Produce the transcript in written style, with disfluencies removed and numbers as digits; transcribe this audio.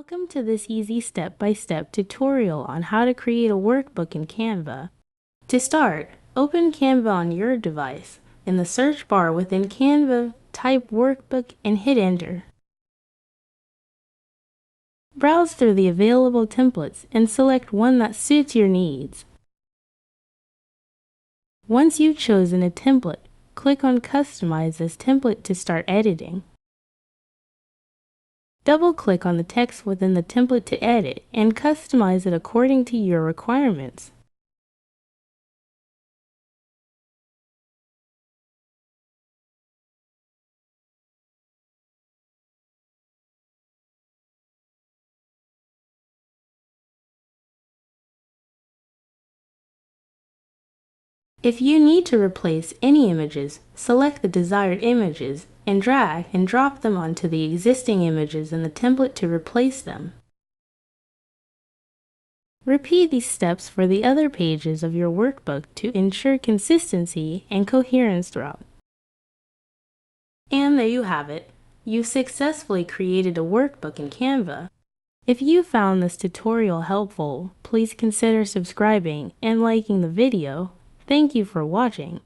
Welcome to this easy step-by-step tutorial on how to create a workbook in Canva. To start, open Canva on your device. In the search bar within Canva, type Workbook and hit Enter. Browse through the available templates and select one that suits your needs. Once you've chosen a template, click on Customize this template to start editing. Double-click on the text within the template to edit and customize it according to your requirements. If you need to replace any images, select the desired images and drag and drop them onto the existing images in the template to replace them. Repeat these steps for the other pages of your workbook to ensure consistency and coherence throughout. And there you have it. You've successfully created a workbook in Canva. If you found this tutorial helpful, please consider subscribing and liking the video. Thank you for watching.